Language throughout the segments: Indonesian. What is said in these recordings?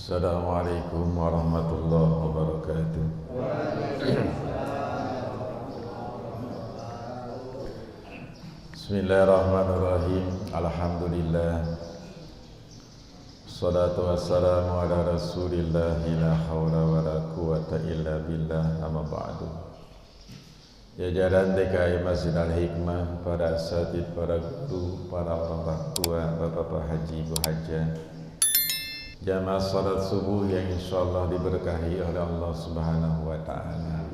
Assalamualaikum warahmatullahi wabarakatuh. Bismillahirrahmanirrahim. Alhamdulillah. Salatu wassalamu ala Rasulillah. La haula wala quwata illa billah. Amma ba'du. Jajaran DKI Masjid Al-Hikmah, para asatidz, para guru, para orang tua, bapak-bapak haji, ibu hajah, jamaah salat subuh yang insyaallah diberkahi oleh Allah Subhanahu wa taala.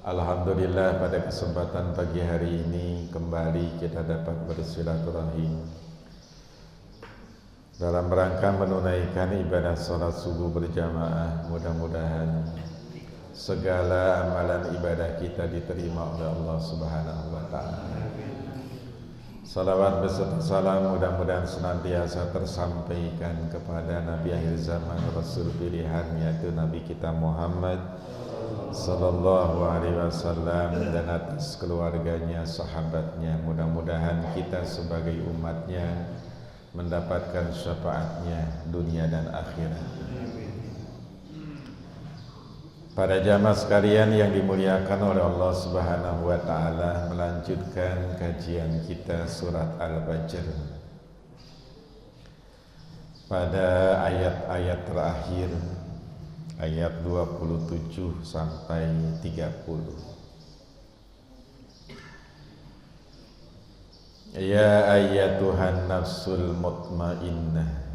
Alhamdulillah, pada kesempatan pagi hari ini kembali kita dapat bersilaturahim dalam rangka menunaikan ibadah salat subuh berjamaah. Mudah-mudahan segala amalan ibadah kita diterima oleh Allah Subhanahu wa taala. Salawat beserta salam mudah-mudahan senantiasa tersampaikan kepada Nabi akhir zaman, Rasul pilihan, yaitu Nabi kita Muhammad sallallahu alaihi wasallam, dan atas keluarganya, sahabatnya. Mudah-mudahan kita sebagai umatnya mendapatkan syafaatnya dunia dan akhirat. Para jamaah sekalian yang dimuliakan oleh Allah Subhanahu wa taala, melanjutkan kajian kita surat Al-Fajr pada ayat-ayat terakhir, ayat 27 sampai 30. Ya ayyatuhan nafsul mutmainnah,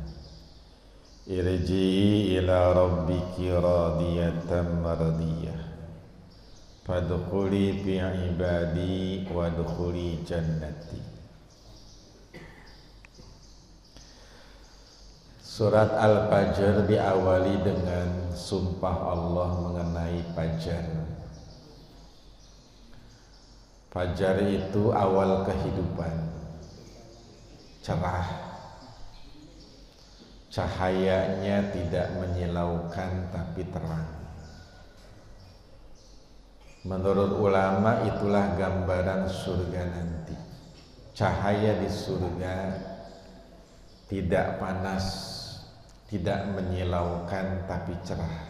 irji'i ila rabbiki radiyatan mardiyah, fadkhuli fi ibadi wadkhuli jannati. Surat Al-Fajr diawali dengan sumpah Allah mengenai fajar. Fajar itu awal kehidupan, cerah, cahayanya tidak menyilaukan tapi terang. Menurut ulama itulah gambaran surga nanti. Cahaya di surga tidak panas, tidak menyilaukan tapi cerah.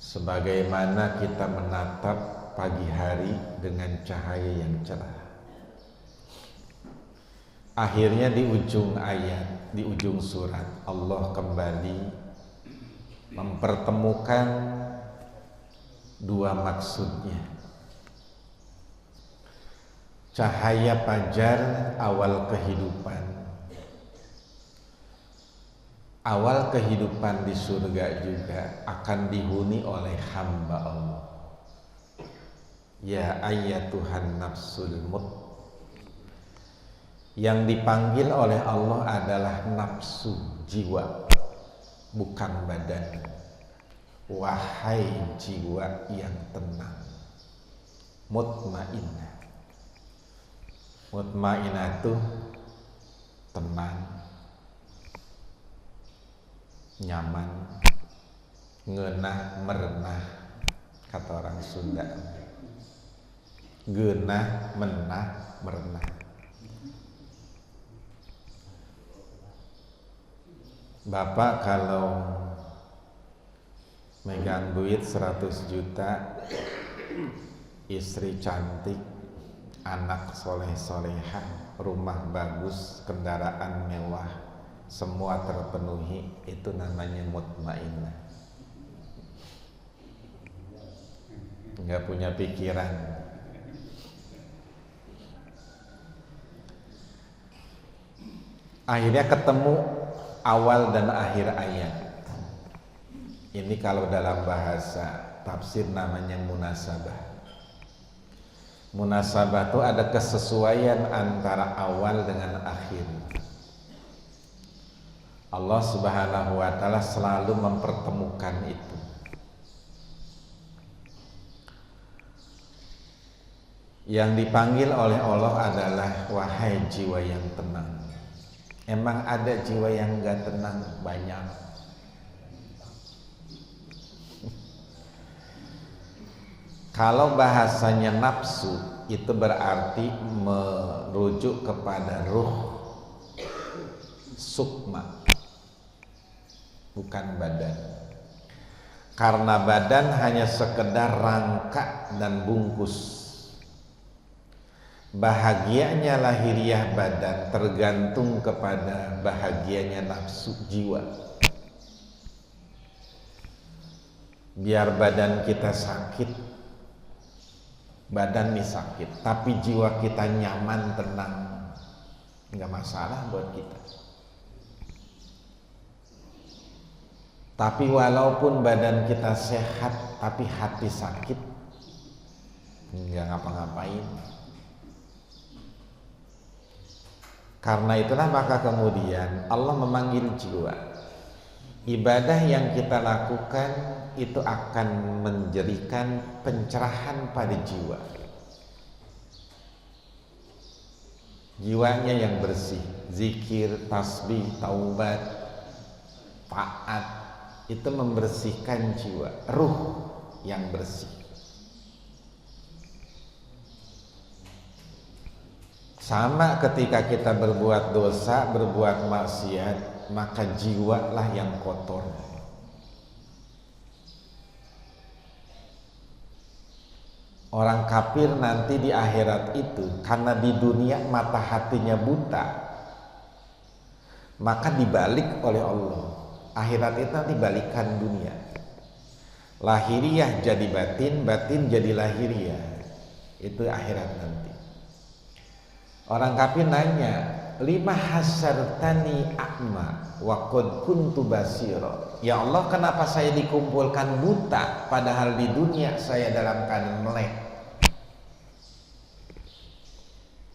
Sebagaimana kita menatap pagi hari dengan cahaya yang cerah. Akhirnya di ujung ayat, di ujung surat, Allah kembali mempertemukan dua maksudnya. Cahaya fajar awal kehidupan. Awal kehidupan di surga juga akan dihuni oleh hamba Allah. Ya ayyatuhan nafsul mutmainnah. Yang dipanggil oleh Allah adalah nafsu, jiwa, bukan badan. Wahai jiwa yang tenang, mutmainnah. Mutmainnah itu tenang, nyaman, ngeunah, merenah, kata orang Sunda. Geunah, menah, merenah. Bapak kalau megang duit 100 juta, istri cantik, anak soleh-solehah, rumah bagus, kendaraan mewah, semua terpenuhi, itu namanya mutmainnah. Enggak punya pikiran. Akhirnya ketemu awal dan akhir ayat. Ini kalau dalam bahasa tafsir namanya munasabah. Munasabah itu ada kesesuaian antara awal dengan akhir. Allah Subhanahu wa taala selalu mempertemukan itu. Yang dipanggil oleh Allah adalah wahai jiwa yang tenang. Emang ada jiwa yang gak tenang? Banyak. Kalau bahasanya nafsu itu berarti merujuk kepada ruh, sukma. bukan badan. Karena badan hanya sekedar rangka dan bungkus. Bahagianya lahiriah badan tergantung kepada bahagianya nafsu jiwa. Biar badan kita sakit, badan nih sakit, tapi jiwa kita nyaman, tenang, nggak masalah buat kita. Tapi walaupun badan kita sehat, tapi hati sakit, nggak ngapa-ngapain. Karena itulah maka kemudian Allah memanggil jiwa. Ibadah yang kita lakukan itu akan menjadikan pencerahan pada jiwa. Jiwanya yang bersih, zikir, tasbih, taubat, taat, itu membersihkan jiwa, ruh yang bersih. Sama ketika kita berbuat dosa, berbuat maksiat, maka jiwalah yang kotor. Orang kafir nanti di akhirat itu karena di dunia mata hatinya buta, maka dibalik oleh Allah. Akhirat itu nanti balikan dunia. Lahiriah jadi batin, batin jadi lahiriah. Itu akhirat nanti. Orang kafir nanya, lima hasartani a'ma wa qad kuntu basira. Ya Allah, kenapa saya dikumpulkan buta padahal di dunia saya dalam keadaan melek?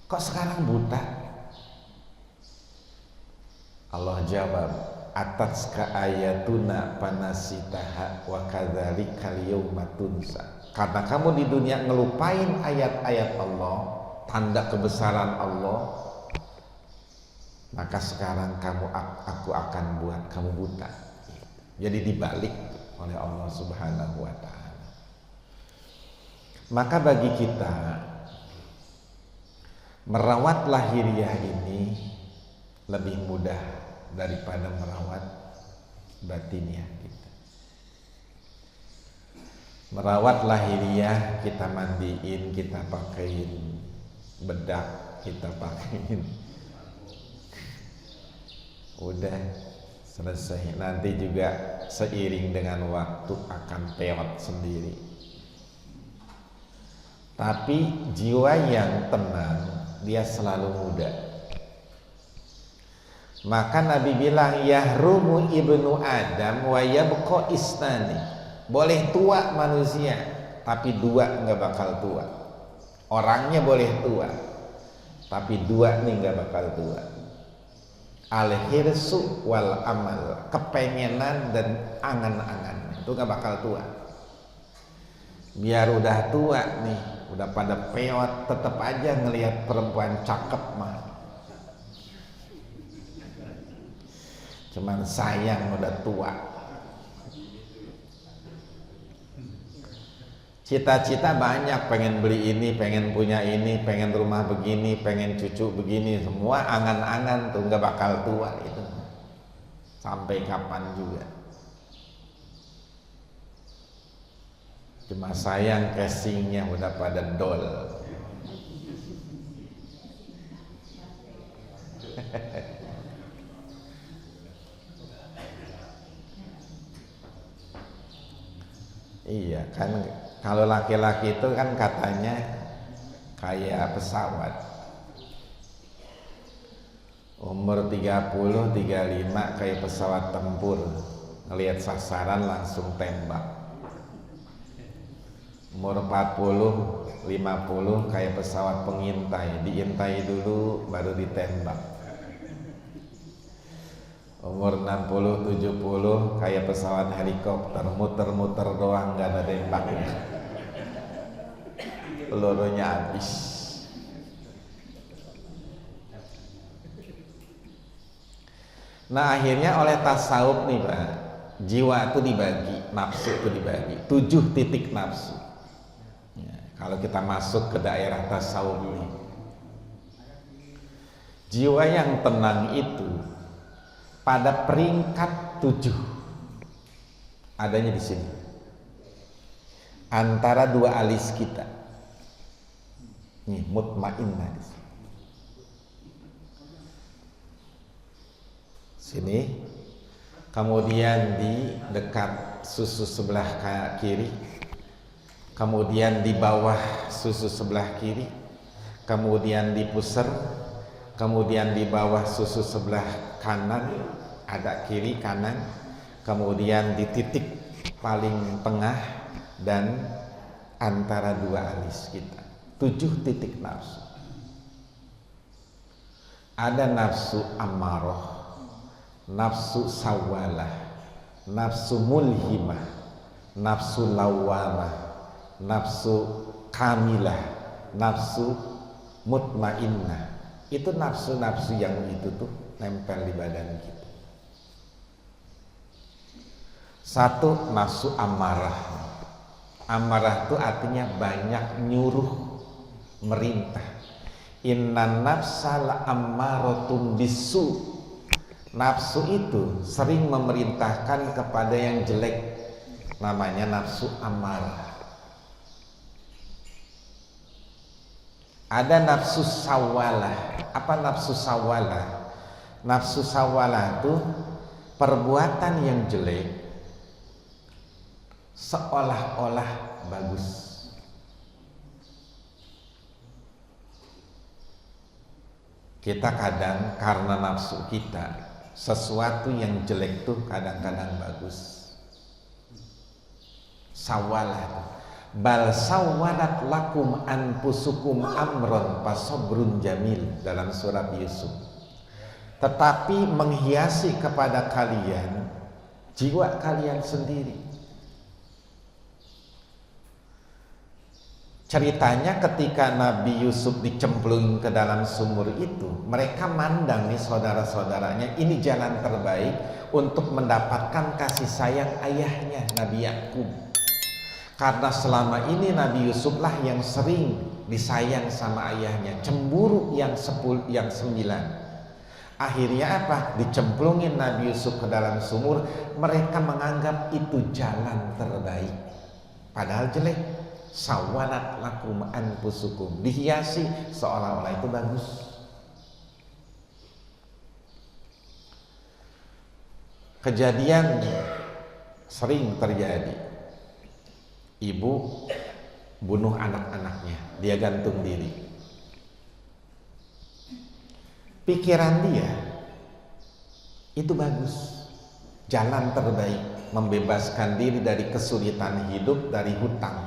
Kok sekarang buta? Allah jawab, ataska ayatuna panasitaha wa kadzalikal yauma tunsa. Karena kamu di dunia ngelupain ayat-ayat Allah, tanda kebesaran Allah, maka sekarang aku akan buat kamu buta. Jadi dibalik oleh Allah Subhanahu wa ta'ala. Maka bagi kita merawat lahiriah ini lebih mudah daripada merawat batiniah kita. Merawat lahiriah, kita mandiin, kita pakein bedak, kita pakein, udah selesai. Nanti juga seiring dengan waktu akan peot sendiri. Tapi jiwa yang tenang, dia selalu muda. Maka Nabi bilang, yahrumu ibnu Adam wa yabqa isnani. Boleh tua manusia, tapi dua nggak bakal tua. Orangnya boleh tua, tapi dua nih nggak bakal tua. Al-hirsu wal amal, kepengenan dan angan-angan, itu nggak bakal tua. Biar udah tua nih, udah pada peot, tetap aja ngelihat perempuan cakep mah. Cuman sayang udah tua. Cita-cita banyak, pengen beli ini, pengen punya ini, pengen rumah begini, pengen cucu begini, semua angan-angan tuh nggak bakal tua itu. Sampai kapan juga. Cuma sayang casingnya udah pada dol. Iya kan, kalau laki-laki itu kan katanya kayak pesawat. Umur 30, 35 kayak pesawat tempur, ngelihat sasaran langsung tembak. Umur 40, 50 kayak pesawat pengintai, diintai dulu baru ditembak. Umur 60, 70 kayak pesawat helikopter, muter-muter doang, gak ada tembaknya, pelurunya habis. Nah akhirnya oleh tasawuf nih Pak, jiwa itu dibagi, nafsu itu dibagi 7 titik nafsu ya, kalau kita masuk ke daerah tasawuf nih. Jiwa yang tenang itu pada peringkat 7. adanya di sini, antara dua alis kita. Nih, mutmainnah di sini. Sini, kemudian di dekat susu sebelah kiri, kemudian di bawah susu sebelah kiri, kemudian di pusar, kemudian di bawah susu sebelah kanan, ada kiri kanan, kemudian di titik paling tengah dan antara dua alis kita. 7 titik nafsu. Ada nafsu ammarah, nafsu sawalah, nafsu mulhimah, nafsu lawamah, nafsu kamilah, nafsu mutmainnah. Itu nafsu-nafsu yang itu tuh nempel di badan kita. Satu, nafsu amarah. Amarah itu artinya banyak nyuruh, merintah. Innan nafsa la ammaratun bisu. Nafsu itu sering memerintahkan kepada yang jelek, namanya nafsu amarah. Ada nafsu sawalah. Apa nafsu sawalah? Nafsu sawalah itu perbuatan yang jelek seolah-olah bagus. Kita kadang karena nafsu kita, sesuatu yang jelek tuh kadang-kadang bagus. Sawalah. Bal sawwalat lakum anfusukum amron fasabrun jamil, dalam surat Yusuf. Tetapi menghiasi kepada kalian jiwa kalian sendiri. Ceritanya ketika Nabi Yusuf dicemplung ke dalam sumur itu, mereka mandang nih saudara-saudaranya, ini jalan terbaik untuk mendapatkan kasih sayang ayahnya Nabi Yakub. Karena selama ini Nabi Yusuf lah yang sering disayang sama ayahnya, cemburu yang 9. Akhirnya apa? Dicemplungin Nabi Yusuf ke dalam sumur, mereka menganggap itu jalan terbaik. Padahal jelek. Sawalat lakum anfusukum, dihiasi seolah-olah itu bagus. Kejadian sering terjadi. Ibu bunuh anak-anaknya, dia gantung diri. Pikiran dia itu bagus, jalan terbaik, membebaskan diri dari kesulitan hidup, dari hutang.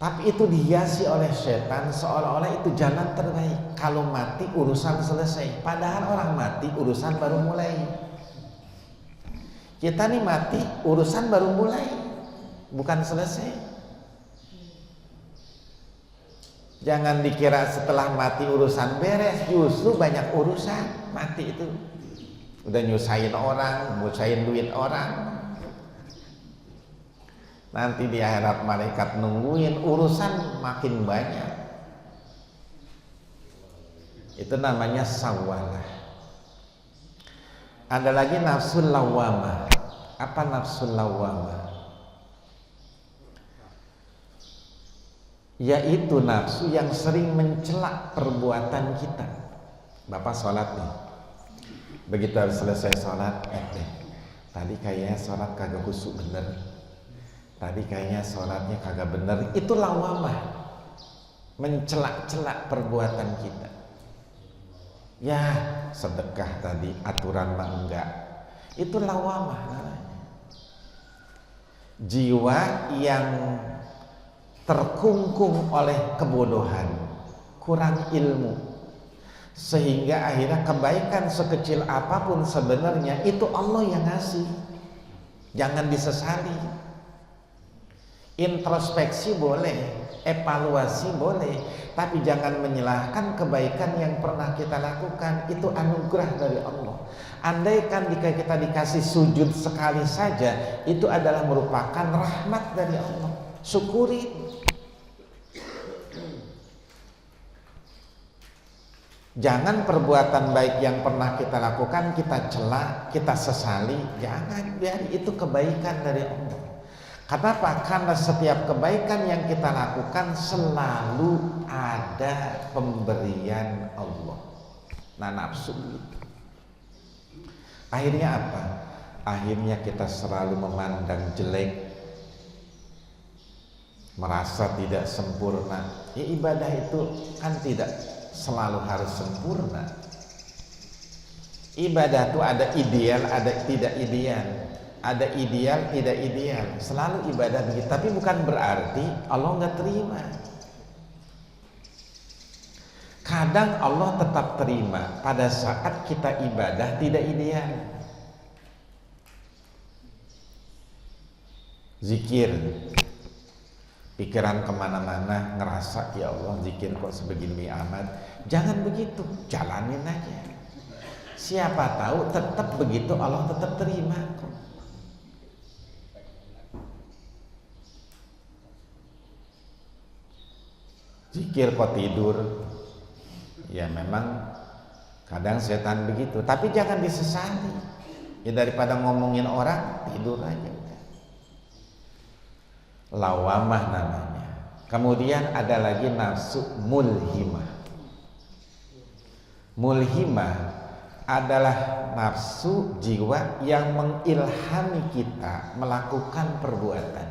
Tapi itu dihiasi oleh setan seolah-olah itu jalan terbaik. Kalau mati urusan selesai. Padahal orang mati urusan baru mulai. Kita nih mati urusan baru mulai, bukan selesai. Jangan dikira setelah mati urusan beres, justru banyak urusan. Mati itu udah nyusahin orang, nyusahin duit orang. Nanti di akhirat malaikat nungguin, urusan makin banyak. Itu namanya sawalah. Ada lagi nafsu lawamah. Apa nafsu lawamah? Yaitu nafsu yang sering mencela perbuatan kita. Bapak sholat nih, begitu harus selesai sholat, tadi kayaknya sholat kagak khusyuk bener. Tadi kayaknya sholatnya kagak bener. Itu lawamah, mencelak-celak perbuatan kita. Ya sedekah tadi aturan mah enggak. Itu lawamah namanya. Jiwa yang terkungkung oleh kebodohan, kurang ilmu, sehingga akhirnya kebaikan sekecil apapun sebenarnya itu Allah yang ngasih. Jangan disesali. Introspeksi boleh, evaluasi boleh, tapi jangan menyalahkan kebaikan yang pernah kita lakukan. Itu anugerah dari Allah. Andaikan jika kita dikasih sujud sekali saja, itu adalah merupakan rahmat dari Allah. Syukuri. Jangan perbuatan baik yang pernah kita lakukan kita cela, kita sesali. Jangan, biar itu kebaikan dari Allah. Kenapa? Karena setiap kebaikan yang kita lakukan selalu ada pemberian Allah. Nah, nafsu itu. Akhirnya apa? Akhirnya kita selalu memandang jelek, merasa tidak sempurna. Ya, ibadah itu kan tidak selalu harus sempurna. Ibadah itu ada ideal, ada tidak ideal. Ada ideal, tidak ideal. Selalu ibadah begitu. Tapi bukan berarti Allah nggak terima. Kadang Allah tetap terima pada saat kita ibadah tidak ideal. Zikir, pikiran kemana-mana, ngerasa ya Allah zikir kok sebegini amat. Jangan begitu, jalanin aja. Siapa tahu tetap begitu Allah tetap terima kok. Zikir kok tidur, ya memang kadang setan begitu, tapi jangan disesali. Ya daripada ngomongin orang, tidur aja. Lawamah namanya. Kemudian ada lagi nafsu mulhimah. Mulhimah adalah nafsu jiwa yang mengilhami kita melakukan perbuatan.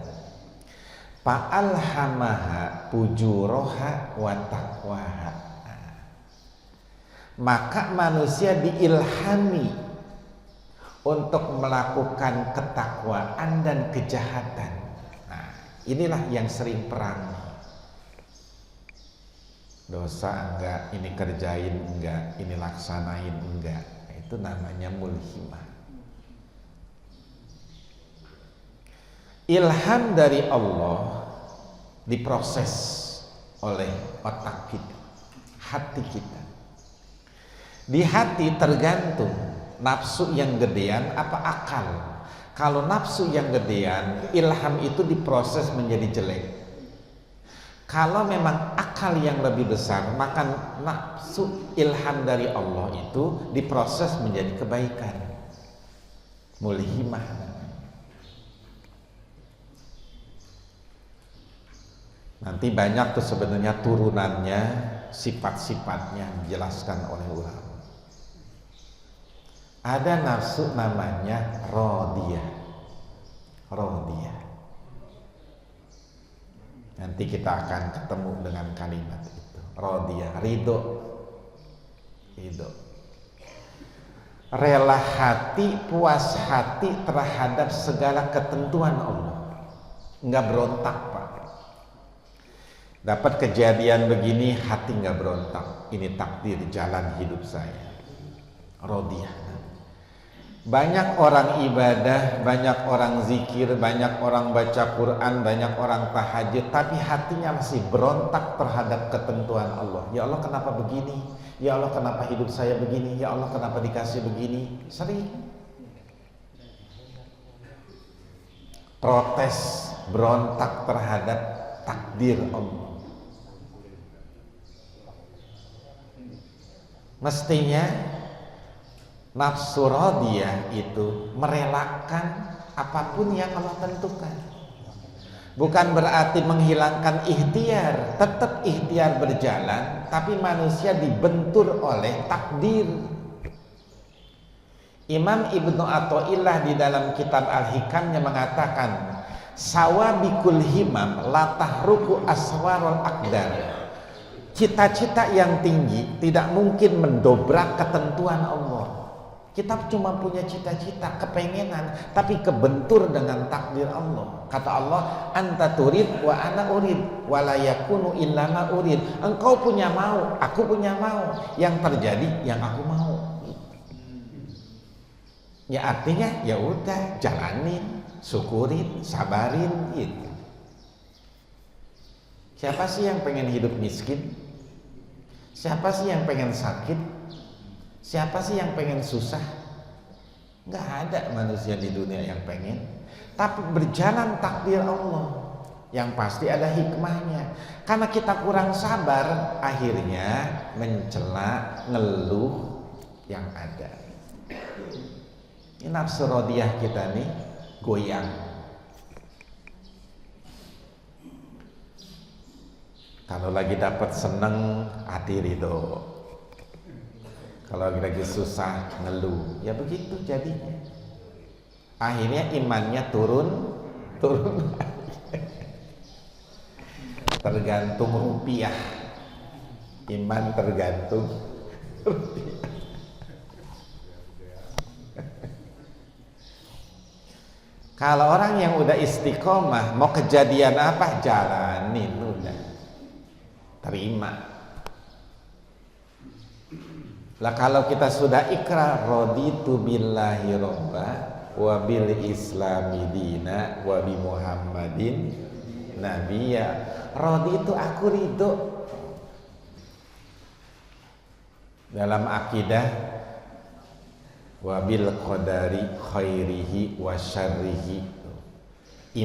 Fa'alhamaha fujuraha wa taqwaha. Maka manusia diilhami untuk melakukan ketakwaan dan kejahatan. Inilah yang sering perang. Dosa enggak, ini kerjain enggak, ini laksanain enggak. Itu namanya mulhimah. Ilham dari Allah diproses oleh otak kita, hati kita. Di hati tergantung nafsu yang gedean apa akal. Kalau nafsu yang gedean, ilham itu diproses menjadi jelek. Kalau memang akal yang lebih besar, maka nafsu ilham dari Allah itu diproses menjadi kebaikan. Mulhimah. Nanti banyak tuh sebenarnya turunannya, sifat-sifatnya dijelaskan oleh ulama. Ada nafsu namanya radiyah. Radiyah. Nanti kita akan ketemu dengan kalimat itu. Radiyah, ridho. Ridho. Rela hati, puas hati terhadap segala ketentuan Allah. Enggak berontak, Pak. Dapat kejadian begini, hati enggak berontak. Ini takdir jalan hidup saya. Radiyah. Banyak orang ibadah, banyak orang zikir, banyak orang baca Quran, banyak orang tahajud, tapi hatinya masih berontak terhadap ketentuan Allah. Ya Allah kenapa begini? Ya Allah kenapa hidup saya begini? Ya Allah kenapa dikasih begini? Sering protes, berontak terhadap takdir Allah. Mestinya nafsu radiyah itu merelakan apapun yang Allah tentukan. Bukan berarti menghilangkan ikhtiar, tetap ikhtiar berjalan, tapi manusia dibentur oleh takdir. Imam Ibnu Athaillah di dalam kitab Al-Hikamnya mengatakan, sawabikul himam la tahruku aswarul aqdar. Cita-cita yang tinggi tidak mungkin mendobrak ketentuan Allah. Kita cuma punya cita-cita, kepengenan, tapi kebentur dengan takdir Allah. Kata Allah, anta turid wa ana urid, wa la yakunu illa ma urid. Engkau punya mau, aku punya mau. Yang terjadi yang aku mau. Ya artinya ya udah, jalanin, syukurin, sabarin gitu. Siapa sih yang pengen hidup miskin? Siapa sih yang pengen sakit? Siapa sih yang pengen susah? Nggak ada manusia di dunia yang pengen. Tapi berjalan takdir Allah. Yang pasti ada hikmahnya. Karena kita kurang sabar, akhirnya mencela, ngeluh yang ada. Ini nafsu rodiyah kita nih goyang. Kalau lagi dapat seneng, hati ridho. Kalau lagi susah, ngeluh. Ya begitu jadinya. Akhirnya imannya turun. Tergantung rupiah. Iman tergantung rupiah. Kalau orang yang udah istiqomah, mau kejadian apa, jalanin udah. Terima. Lah kalau kita sudah ikrar, raditu billahi robba wa bil islami dina wa bi Muhammadin nabiyya. Raditu, aku ridho. Dalam akidah, wabil qadari khairihi wa syarrihi,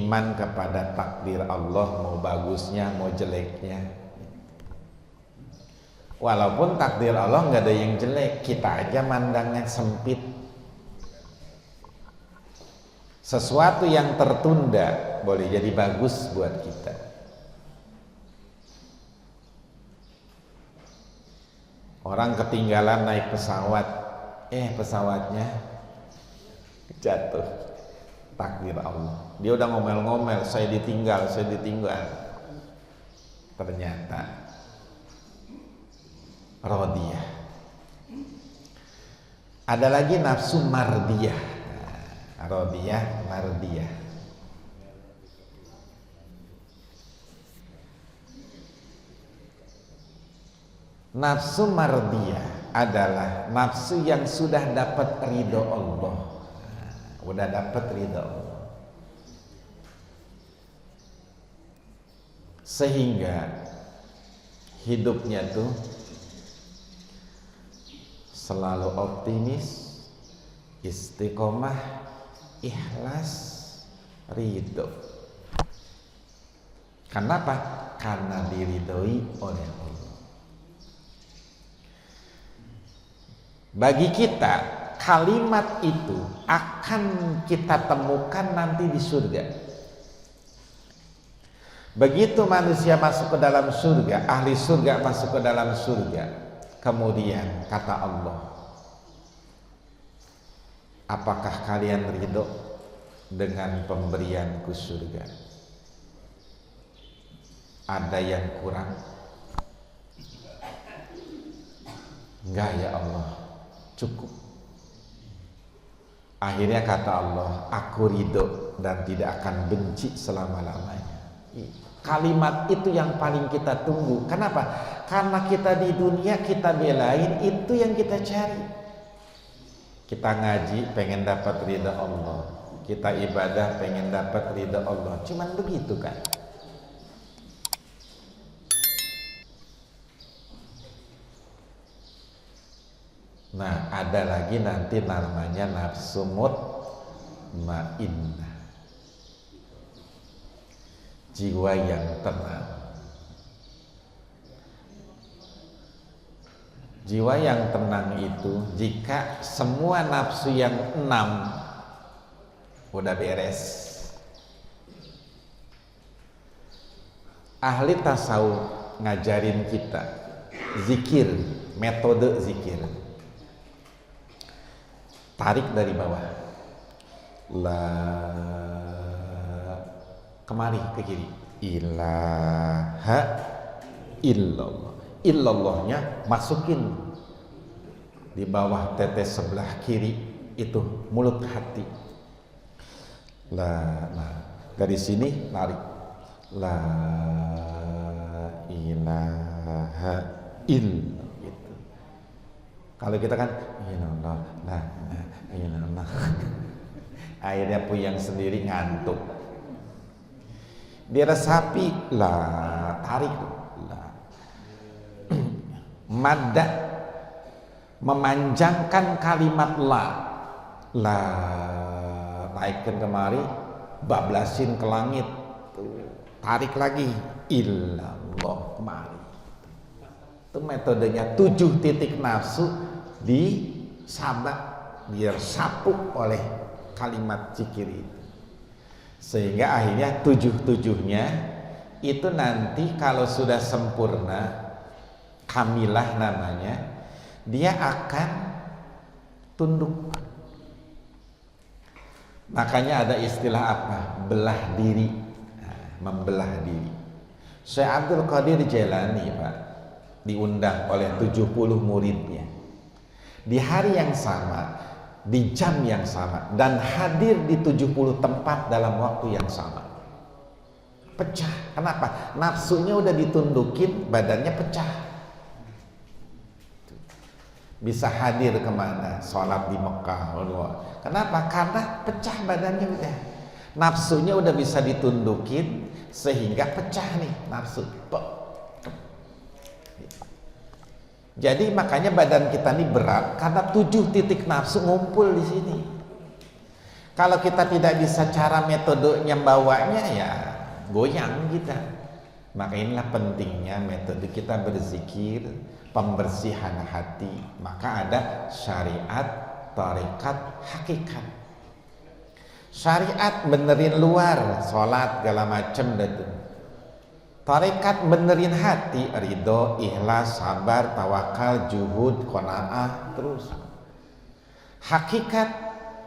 iman kepada takdir Allah, mau bagusnya mau jeleknya. Walaupun takdir Allah nggak ada yang jelek, kita aja mandangnya sempit. Sesuatu yang tertunda boleh jadi bagus buat kita. Orang ketinggalan naik pesawat, pesawatnya jatuh. Takdir Allah. Dia udah ngomel-ngomel, saya ditinggal. Ternyata radiyah. Ada lagi nafsu mardiyah. Radiyah, mardiyah. Nafsu mardiyah adalah nafsu yang sudah dapat ridho Allah. Udah dapat ridho Allah. Sehingga hidupnya tuh selalu optimis, istiqomah, ikhlas, ridho. Kenapa? Karena diridhoi oleh Allah. Bagi kita, kalimat itu akan kita temukan nanti di surga. Begitu manusia masuk ke dalam surga, ahli surga masuk ke dalam surga, kemudian kata Allah, apakah kalian ridho dengan pemberianku surga? Ada yang kurang? Enggak ya Allah, cukup. Akhirnya kata Allah, aku ridho dan tidak akan benci selama-lamanya. Kalimat itu yang paling kita tunggu. Kenapa? Karena kita di dunia kita belain itu yang kita cari. Kita ngaji pengen dapat ridha Allah, kita ibadah pengen dapat ridha Allah. Cuman begitu kan? Nah, ada lagi nanti namanya nafsu mutmainnah. Jiwa yang tenang. Jiwa yang tenang itu jika semua nafsu yang 6 udah beres. Ahli tasawuf ngajarin kita zikir, metode zikir. Tarik dari bawah, kemari ke kiri, ilaha illallah. Illallahnya masukin di bawah tetes sebelah kiri itu mulut hati. Dari sini tarik, la ilaha illallah. Gitu. Kalau kita kan illallah, illallah. Akhirnya puyeng sendiri, ngantuk. Diresapi, tarik, madda, memanjangkan kalimat la, naikkan kemari, bablasin ke langit, Tuh, tarik lagi, illallah mari. Itu metodenya 7 titik nafsu disabak, biar sapu oleh kalimat zikir itu. Sehingga akhirnya 7-7-nya itu nanti kalau sudah sempurna, kamilah namanya, dia akan tunduk. Makanya ada istilah apa? Belah diri, membelah diri. Syekh Abdul Qadir Jailani, Pak, diundang oleh 70 muridnya di hari yang sama, di jam yang sama, dan hadir di 70 tempat dalam waktu yang sama. Pecah. Kenapa? Nafsunya udah ditundukin, badannya pecah. Bisa hadir kemana? Sholat di Mekah. Kenapa? Karena pecah badannya udah. Nafsunya udah bisa ditundukin sehingga pecah nih nafsu. Jadi makanya badan kita ini berat karena 7 titik nafsu ngumpul di sini. Kalau kita tidak bisa cara metodenya bawanya, ya goyang kita. Maka inilah pentingnya metode kita berzikir, pembersihan hati. Maka ada syariat, tarekat, hakikat. Syariat benerin luar, sholat segala macem dah tuh. Tarekat benerin hati, ridho, ikhlas, sabar, tawakal, juhud, qanaah, terus. Hakikat,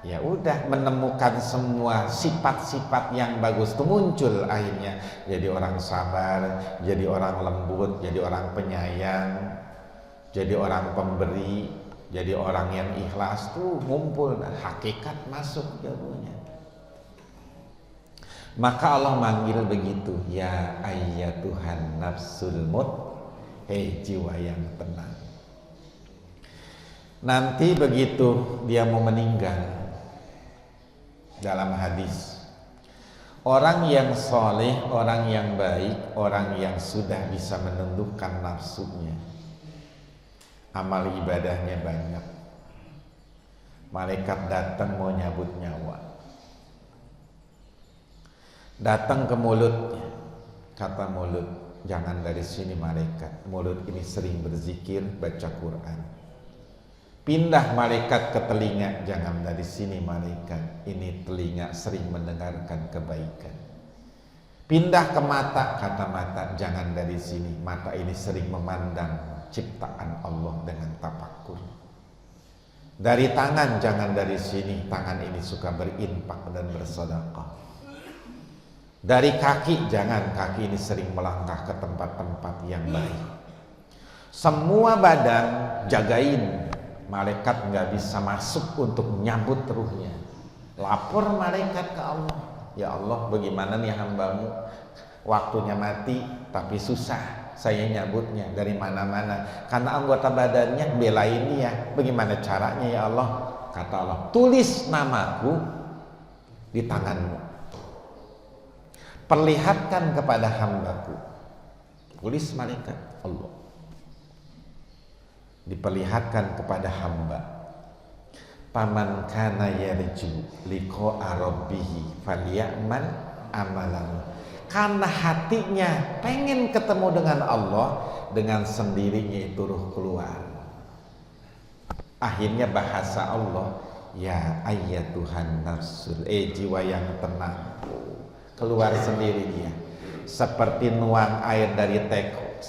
ya udah menemukan semua sifat-sifat yang bagus itu muncul akhirnya. Jadi orang sabar, jadi orang lembut, jadi orang penyayang, jadi orang pemberi, jadi orang yang ikhlas tuh ngumpul. Hakikat masuk jawabannya. Maka Allah manggil begitu, ya ayyatuhan nafsul hei jiwa yang tenang. Nanti begitu dia mau meninggal, dalam hadis, orang yang soleh, orang yang baik, orang yang sudah bisa menundukkan nafsunya, amal ibadahnya banyak, malaikat datang mau nyabut nyawa. Datang ke mulutnya, kata mulut, jangan dari sini malaikat. Mulut ini sering berzikir, baca Quran. Pindah malaikat ke telinga, jangan dari sini malaikat. Ini telinga sering mendengarkan kebaikan. Pindah ke mata, kata mata, jangan dari sini. Mata ini sering memandang ciptaan Allah dengan tafakkur. Dari tangan, jangan dari sini. Tangan ini suka berinfak dan bersedekah. Dari kaki, jangan, kaki ini sering melangkah ke tempat-tempat yang baik. Semua badan jagain, malaikat nggak bisa masuk untuk nyabut ruhnya. Lapor malaikat ke Allah, ya Allah, bagaimana nih hambamu, waktunya mati tapi susah saya nyabutnya dari mana-mana karena anggota badannya belain dia. Bagaimana caranya ya Allah? Kata Allah, tulis namaku di tanganmu, perlihatkan kepada hambaku. Tulis malaikat Allah, diperlihatkan kepada hamba. Paman kana yarju liqa'a rabbih falyamal amalan. Karena hatinya pengen ketemu dengan Allah, dengan sendirinya itu ruh keluar. Akhirnya bahasa Allah, ya ayyatuhan nafsul, jiwa yang tenang, keluar sendiri dia, seperti nuang air dari teko.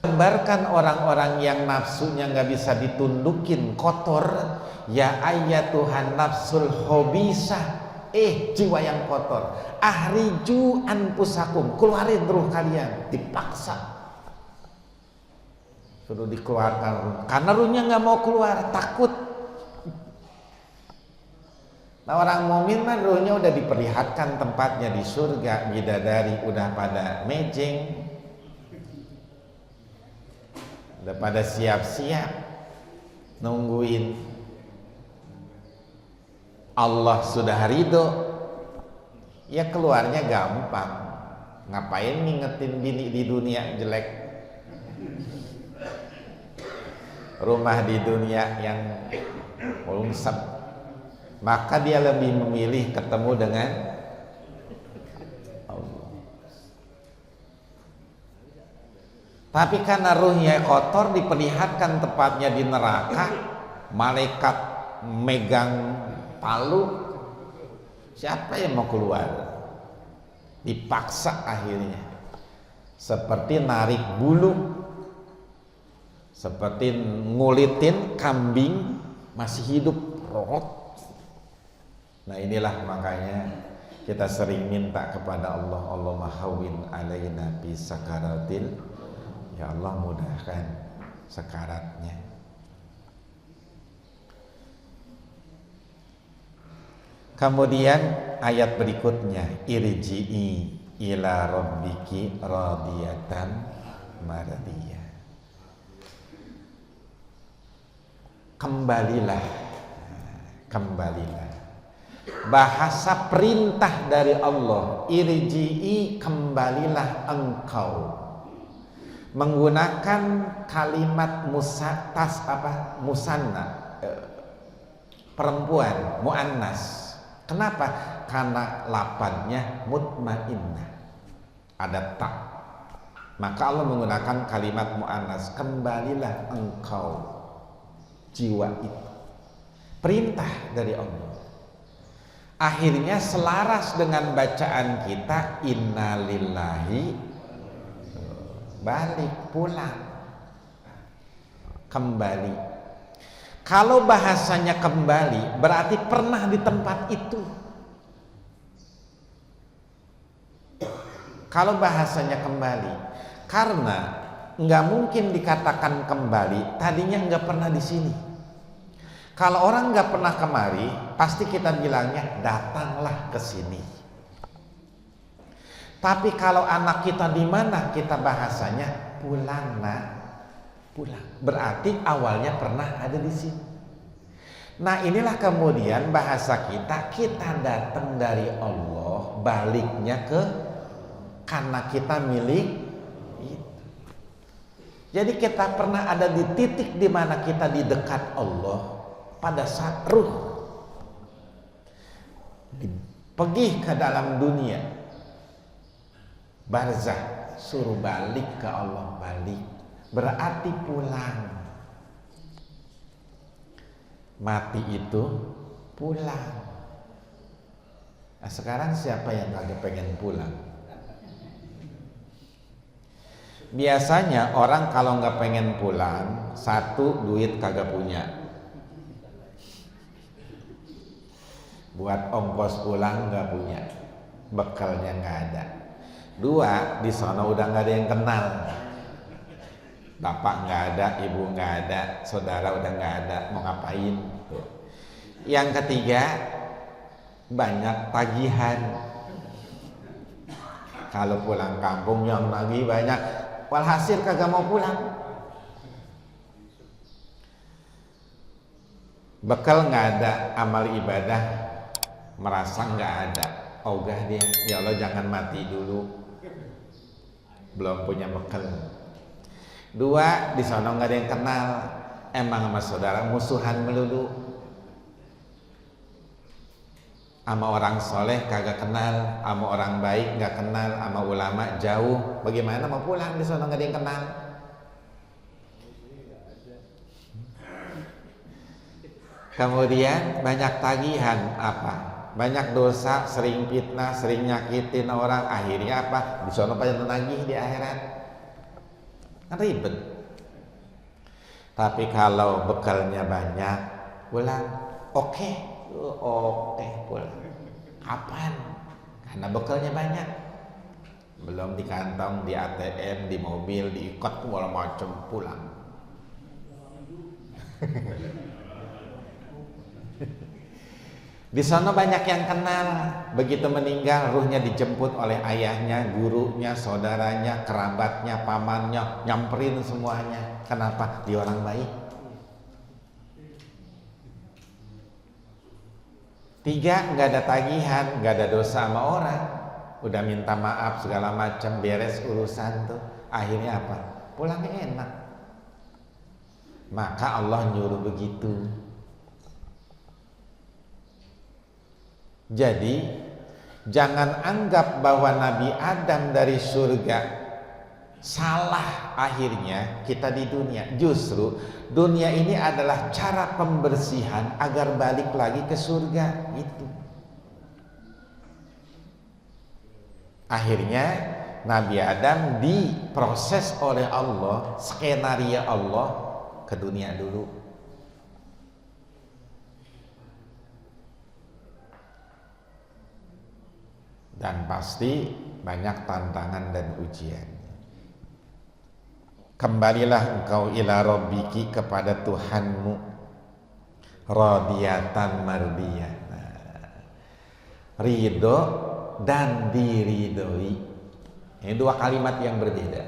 Gambarkan orang-orang yang nafsunya nggak bisa ditundukin, kotor. Ya ayyatuhan nafsul hobisah, jiwa yang kotor, ahriju anfusakum, keluarin ruh kalian, dipaksa, suruh dikeluarkan karena ruhnya nggak mau keluar, takut. Nah, orang mukmin mah ruhnya udah diperlihatkan tempatnya di surga, bidadari udah pada mejeng, udah pada siap-siap nungguin. Allah sudah ridho, ya keluarnya gampang. Ngapain ngingetin bini di dunia jelek, rumah di dunia yang rungsep, maka dia lebih memilih ketemu dengan Allah. Tapi karena ruhnya kotor, diperlihatkan tepatnya di neraka, malaikat megang palu, siapa yang mau keluar? Dipaksa akhirnya, seperti narik bulu, seperti ngulitin kambing masih hidup rohot. Nah inilah makanya kita sering minta kepada Allah, Allahumma hawwin alaina bi sakaratil, ya Allah mudahkan sakaratnya. Kemudian ayat berikutnya, irji'i ila rabbiki radiyatan mardiyah. Kembalilah. Bahasa perintah dari Allah, irji'i, kembalilah engkau. Menggunakan kalimat musanna, perempuan, muannas. Kenapa? Karena lapannya mutmainnah, ada tak. Maka Allah menggunakan kalimat muannas, kembalilah engkau, jiwa itu. Perintah dari Allah. Akhirnya selaras dengan bacaan kita, innalillahi, balik, pulang, kembali. Kalau bahasanya kembali, berarti pernah di tempat itu. Kalau bahasanya kembali, karena nggak mungkin dikatakan kembali, tadinya nggak pernah di sini. Kalau orang nggak pernah kemari, pasti kita bilangnya datanglah ke sini. Tapi kalau anak kita di mana, kita bahasanya pulang nak, pulang. Berarti awalnya pernah ada di sini. Nah inilah kemudian bahasa kita datang dari Allah, baliknya ke karena kita milik itu. Jadi kita pernah ada di titik di mana kita di dekat Allah. Pada saat ruh pergi ke dalam dunia barzah, suruh balik ke Allah, balik berarti pulang. Mati itu pulang. Nah, sekarang siapa yang kagak pengen pulang? Biasanya orang kalau nggak pengen pulang, satu, duit kagak punya, buat ongkos pulang nggak punya, bekalnya nggak ada. Dua, di sana udah nggak ada yang kenal, bapak nggak ada, ibu nggak ada, saudara udah nggak ada, mau ngapain? Yang ketiga, banyak tagihan. Kalau pulang kampung yang lagi banyak, walhasil kagak mau pulang. Bekal nggak ada, amal ibadah merasa nggak ada, ogah dia, ya Allah jangan mati dulu, belum punya bekal. Dua, di sana nggak ada yang kenal, emang sama saudara musuhan melulu, sama orang soleh kagak kenal, sama orang baik nggak kenal, sama ulama jauh, bagaimana mau pulang di sana nggak ada yang kenal? Kemudian banyak tagihan, apa? Banyak dosa, sering fitnah, sering nyakitin orang, akhirnya apa? Di sana pada nagih di akhirat. Kan ribet. Tapi kalau bekalnya banyak, pulang, oke, pulang. Kapan? Karena bekalnya banyak. Belum di kantong, di ATM, di mobil, diikat segala macam, pulang. Di sana banyak yang kenal, begitu meninggal ruhnya dijemput oleh ayahnya, gurunya, saudaranya, kerabatnya, pamannya, nyamperin semuanya. Kenapa? Dia orang baik. Tiga, nggak ada tagihan, nggak ada dosa sama orang, udah minta maaf segala macam, beres urusan tuh. Akhirnya apa? Pulangnya enak. Maka Allah nyuruh begitu. Jadi jangan anggap bahwa Nabi Adam dari surga salah akhirnya kita di dunia. Justru dunia ini adalah cara pembersihan agar balik lagi ke surga itu. Akhirnya Nabi Adam diproses oleh Allah, skenario Allah ke dunia dulu. Dan pasti banyak tantangan dan ujian. Kembalilah engkau ila rabbiki, kepada Tuhanmu, radiyatan mardiyah. Ridho dan diridhoi. Ini dua kalimat yang berbeda.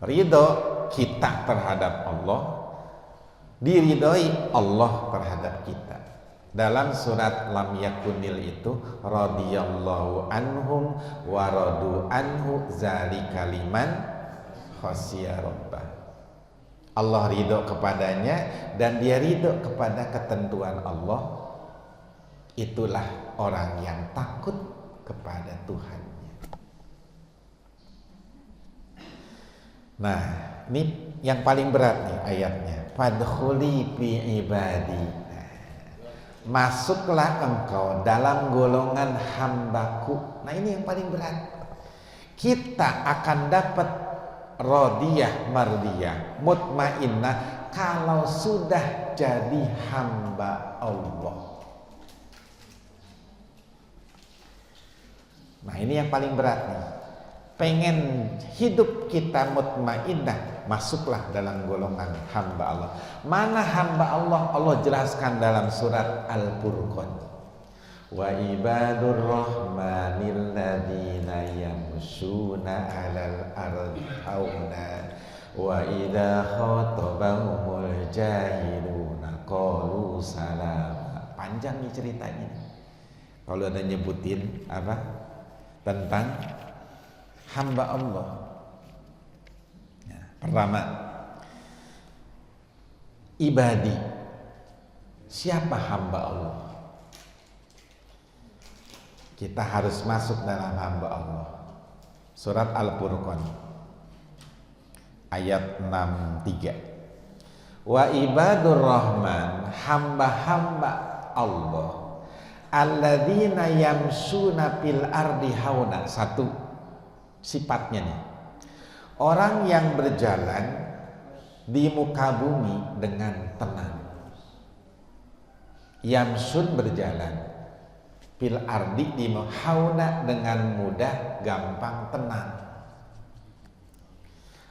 Ridho kita terhadap Allah, diridhoi Allah terhadap kita. Dalam surat Lam Yakunil itu, radhiyallahu anhum wa radu anhu zalika liman khasya rabbah. Allah ridho kepadanya dan dia ridho kepada ketentuan Allah. Itulah orang yang takut kepada Tuhannya. Nah, ini yang paling berat nih ayatnya. Fadkhuli fi ibadi. Masuklah engkau dalam golongan hambaku. Nah, ini yang paling berat. Kita akan dapat radiyah mardiyah mutmainnah kalau sudah jadi hamba Allah. Nah, ini yang paling berat nih. Pengen hidup kita mutmainnah, masuklah dalam golongan hamba Allah. Mana hamba Allah? Allah jelaskan dalam surat Al-Furqan. Wa ibadur rahmanil ladzina yamshuna 'alal ardi hauna wa idza khatabahumul jahiluna qalu salama. Panjang nih ceritanya. Kalau ada nyebutin apa? Tentang hamba Allah. Ya, pertama, ibadi. Siapa hamba Allah? Kita harus masuk dalam hamba Allah. Surat Al-Furqan ayat 63. Wa ibadur rahman, hamba-hamba Allah, alladzina yamsuna fil ardi hauna. Satu sifatnya nih, orang yang berjalan di muka bumi dengan tenang. Yamsun berjalan, fil ardi di hauna dengan mudah, gampang, tenang.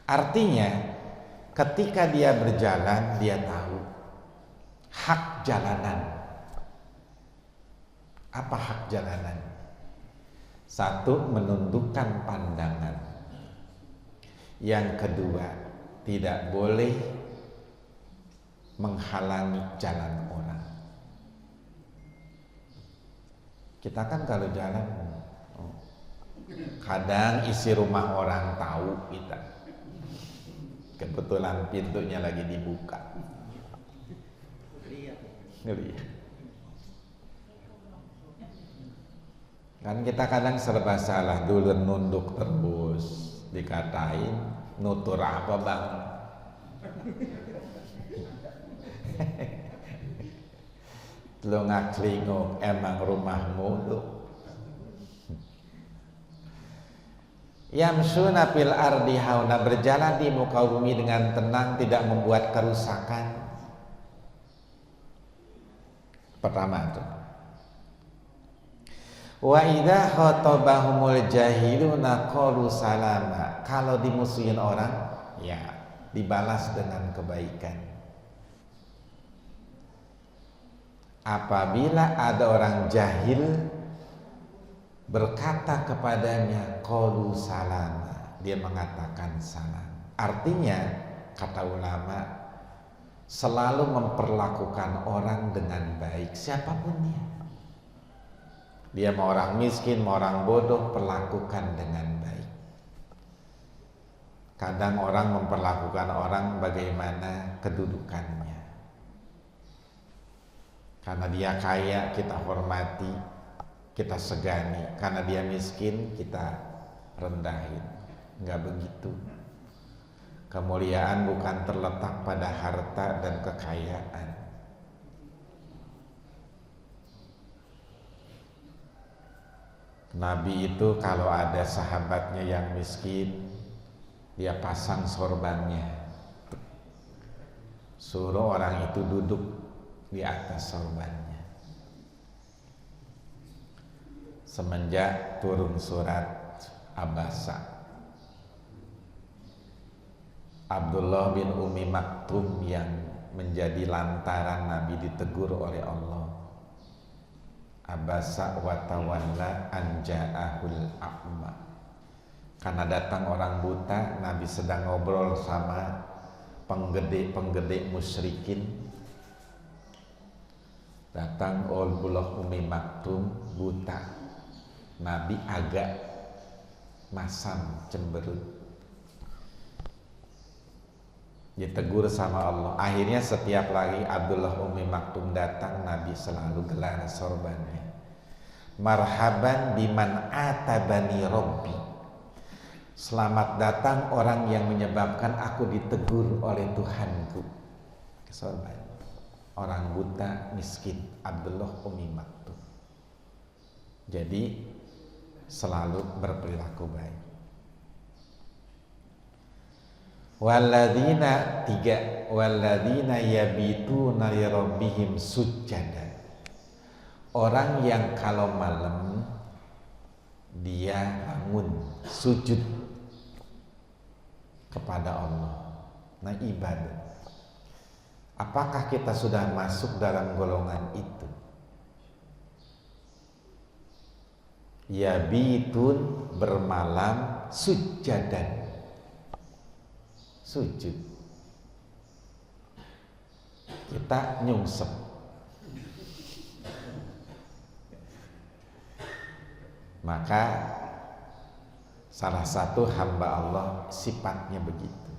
Artinya ketika dia berjalan, dia tahu hak jalanan. Apa hak jalanan? Satu, menundukkan pandangan. Yang kedua, tidak boleh menghalangi jalan orang. Kita kan kalau jalan, kadang isi rumah orang tahu kita. Kebetulan pintunya lagi dibuka. Ngelihat. Kan kita kadang serba salah, dulu nunduk terus, dikatain nutur apa bang? Lu ngaklinguk emang rumahmu tuh. Yamsuna fil ardi hauna, berjalan di muka bumi dengan tenang, tidak membuat kerusakan. Pertama tuh. Wa idza khatabahumul jahiluna qalu salama. Kalau dimusuhin orang, ya dibalas dengan kebaikan. Apabila ada orang jahil berkata kepadanya qalu salama, dia mengatakan salam. Artinya, kata ulama, selalu memperlakukan orang dengan baik siapapun dia. Dia mau orang miskin, mau orang bodoh, perlakukan dengan baik. Kadang orang memperlakukan orang bagaimana kedudukannya. Karena dia kaya, kita hormati. kita segani, karena dia miskin kita rendahin. Enggak begitu. Kemuliaan bukan terletak pada harta dan kekayaan. Nabi itu kalau ada sahabatnya yang miskin, dia pasang sorbannya, suruh orang itu duduk di atas sorbannya. Semenjak turun surat Abasa, Abdullah bin Umi Maktum yang menjadi lantaran Nabi ditegur oleh Allah. Abasa wa tawalla an ja'ahul a'ma. Karena datang orang buta, Nabi sedang ngobrol sama penggede musyrikin. Datang Abdullah Umi Maktum buta. Nabi agak masam, cemberut, ditegur sama Allah. Akhirnya setiap lagi Abdullah Umi Maktum datang, Nabi selalu gelar sorbannya, marhaban biman atabani robbi. Selamat datang orang yang menyebabkan aku ditegur oleh Tuhanku. Sorban. Orang buta miskin, Abdullah Umi Maktum. Jadi selalu berperilaku baik. Walladzina yabituna li rabbihim sujada. Orang yang kalau malam dia bangun sujud kepada Allah. Nah, ibadah. Apakah kita sudah masuk dalam golongan itu? Yabitun, bermalam, sujadan, sujud. Kita nyungsep. Maka salah satu hamba Allah sifatnya begitu.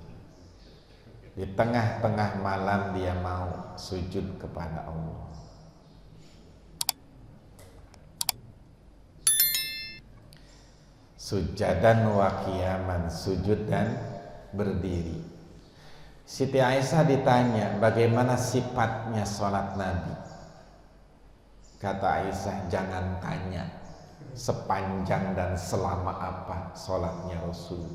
Di tengah-tengah malam dia mau sujud kepada Allah. Sujadan wa qiyaman, sujud dan berdiri. Siti Aisyah ditanya bagaimana sifatnya sholat Nabi. Kata Aisyah, jangan tanya sepanjang dan selama apa sholatnya Rasul.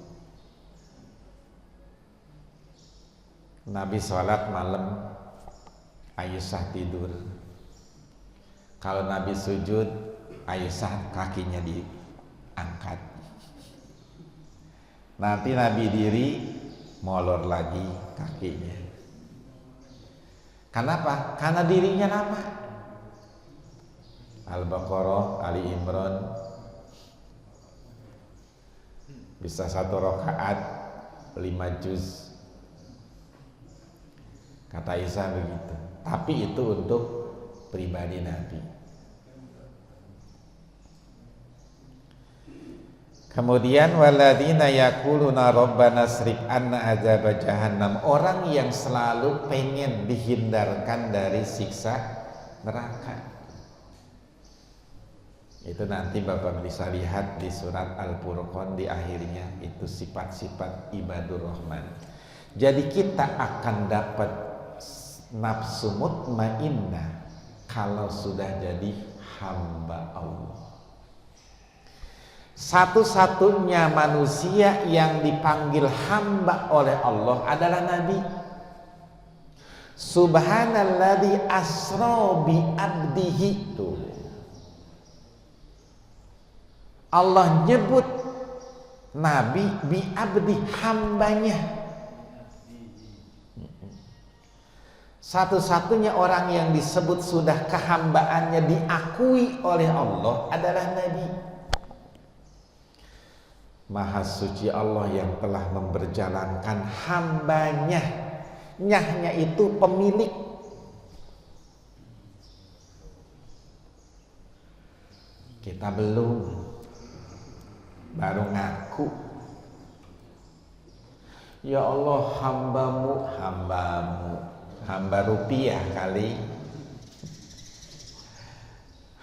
Nabi sholat malam, Aisyah tidur. Kalau Nabi sujud, Aisyah kakinya diangkat. Nanti Nabi diri, molor lagi kakinya. Kenapa? Karena dirinya lama. Al-Baqarah, Ali Imran, bisa 1 rakaat 5 juz. Kata Isa begitu. Tapi itu untuk pribadi Nabi. Kemudian walladzina yaquluna rabbana srif anna adzab jahannam. Orang yang selalu pengen dihindarkan dari siksa neraka. Itu nanti Bapak bisa lihat di surat Al-Furqan di akhirnya, itu sifat-sifat ibadur rahman. Jadi kita akan dapat nafsu mutmainnah kalau sudah jadi hamba Allah. Satu-satunya manusia yang dipanggil hamba oleh Allah adalah Nabi. Subhanalladzi asra bi abdihi. Tuh. Allah nyebut Nabi bi abdi, hambanya. Satu-satunya orang yang disebut sudah kehambaannya diakui oleh Allah adalah Nabi. Maha suci Allah yang telah memperjalankan hambanya. Nyahnya itu pemilik. Kita belum, baru ngaku. Ya Allah, hambamu, hamba rupiah kali.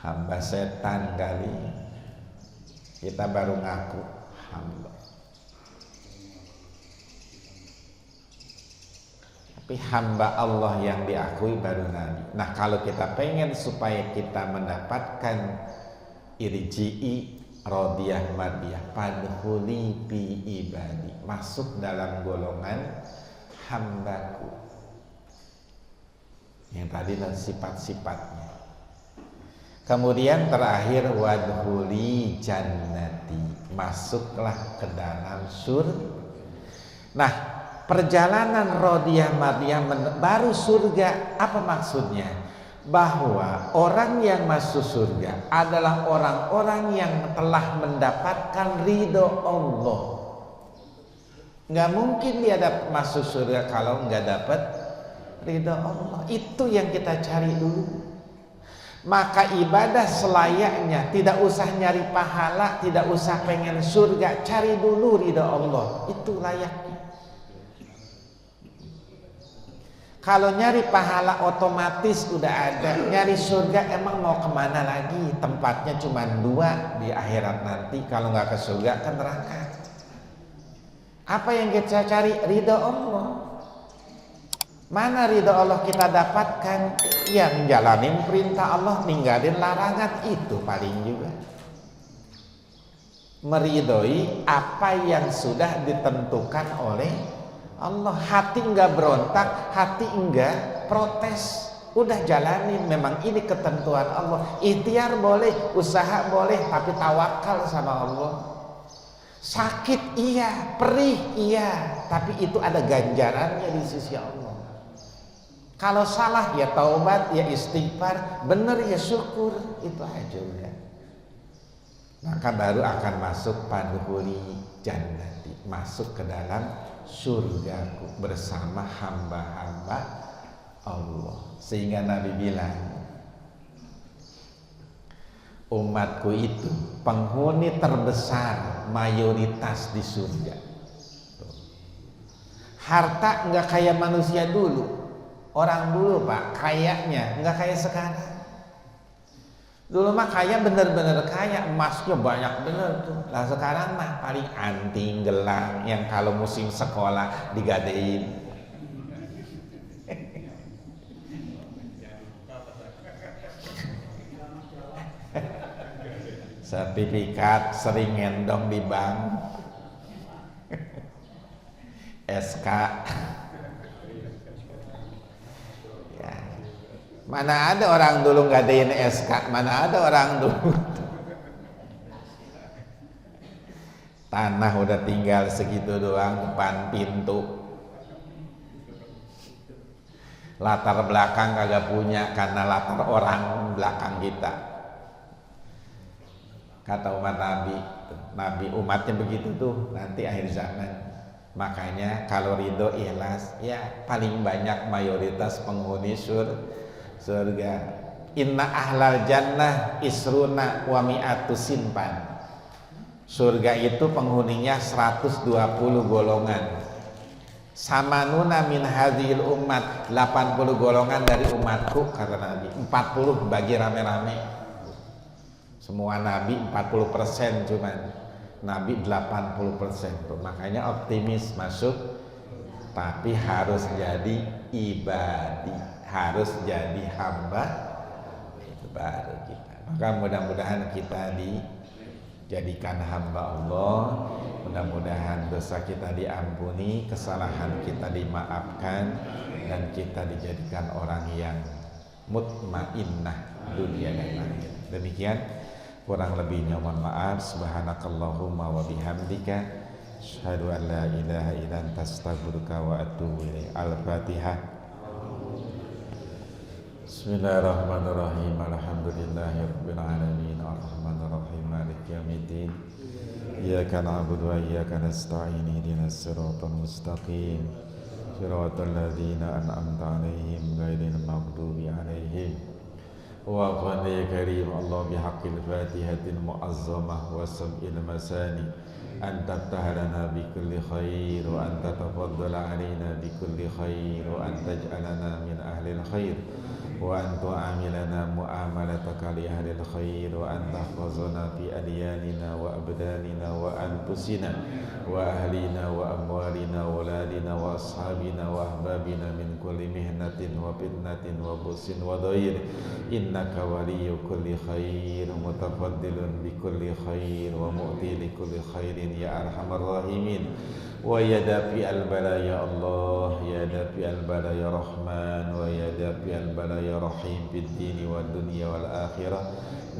hamba setan kali. Kita baru ngaku hamba. Tapi hamba Allah yang diakui baru Nabi. Nah, kalau kita pengen supaya kita mendapatkan irji'i radiyah madiyah, padkhuli fi ibadi, masuk dalam golongan hambaku. Yang tadi adalah sifat-sifatnya. Kemudian terakhir wadkhuli jannati, masuklah ke dalam surga. Nah, perjalanan radiyah madiyah baru surga, apa maksudnya? Bahwa orang yang masuk surga adalah orang-orang yang telah mendapatkan ridho Allah. Nggak mungkin dia masuk surga kalau nggak dapat ridho Allah. Itu yang kita cari dulu. Maka ibadah selayaknya, tidak usah nyari pahala, tidak usah pengen surga, cari dulu ridho Allah. Itu layaknya. Kalau nyari pahala otomatis udah ada. Nyari surga emang mau kemana lagi? Tempatnya cuma 2 di akhirat nanti. Kalau nggak ke surga kan neraka. Apa yang kita cari? Ridho Allah. Mana ridho Allah kita dapatkan? Ya menjalanin perintah Allah, ninggalin larangan. Itu paling juga meridhoi apa yang sudah ditentukan oleh Allah. Hati enggak berontak, hati enggak protes, udah jalanin. Memang ini ketentuan Allah. Ikhtiar boleh, usaha boleh, tapi tawakal sama Allah. Sakit iya, perih iya, tapi itu ada ganjarannya di sisi Allah. Kalau salah ya taubat, ya istighfar, benar ya syukur, itu aja udah. Maka baru akan masuk padkhuli jannati, masuk ke dalam surgaku bersama hamba-hamba Allah. Sehingga Nabi bilang, umatku itu penghuni terbesar, mayoritas di surga. Harta nggak kayak manusia dulu. Orang dulu Pak kayaknya nggak kayak sekarang. Dulu mah kaya bener-bener kaya, emasnya banyak bener tuh. Lah sekarang mah paling anting, gelang, yang kalau musim sekolah digadein. Sertifikat sering ngendong di bank. SK. Ya. Mana ada orang dulu ngadain SK, mana ada orang dulu. Tanah udah tinggal segitu doang depan pintu. Latar belakang kagak punya karena latar orang belakang kita. Kata umat Nabi umatnya begitu tuh nanti akhir zaman. Makanya kalau ridho ikhlas, ya paling banyak mayoritas penghuni surga. Inna ahlal jannah isruna wa mi'atu sinpan. Surga itu penghuninya 120 golongan. Samanuna min hadhil ummat, 80 golongan dari umatku kata Nabi. 40 bagi rame-rame. Semua Nabi 40% cuman. Nabi 80%. Makanya optimis masuk, tapi harus jadi ibadi, harus jadi hamba, itu baru kita. Maka mudah-mudahan kita dijadikan hamba Allah, mudah-mudahan dosa kita diampuni, kesalahan kita dimaafkan, dan kita dijadikan orang yang mutmainnah dunia dan akhirat. Demikian, kurang lebihnya mohon maaf. Subhanakallahumma wa bihamdika asyhadu an la ilaha illa anta astaghfiruka wa atubu ilaik. Al-Fatihah. Bismillahirrahmanirrahim. Alhamdulillahirabbil alamin. Arrahmanirrahim. Maliki yaumiddin. Iyyaka na'budu wa iyyaka nasta'in. Ihdinas siratal mustaqim. Siratal ladzina an'amta 'alaihim ghairil maghdubi 'alaihim wa'afwan ya karim. Allah bihaqqil fatihatil mu'azzamah wa sab'il masani an taftahana bi kulli khair wa an tatafaddala alaina bi kulli khair wa an taj'alana min ahlil khair وأن تعاملنا معاملتك لأهل الخير وأن تحفظنا في أدياننا وأبداننا وأنفسنا وأهلنا وأموالنا وأولادنا وأصحابنا وأحبابنا من كل مهنة وفتنة وبؤس وضير إنك ولي كل خير متفضل بكل خير ومؤتي لكل خير يا أرحم الراحمين ويا دافع البلاء يا الله يا دافع البلاء يا رحمن ويا دافع البلاء يا رحيم في الدين والدنيا والآخرة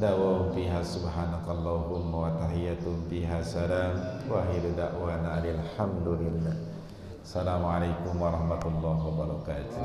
دوام فيها سبحانك اللهم وتحية فيها سلام وآخر دعوانا الحمد لله. السلام عليكم ورحمة الله وبركاته.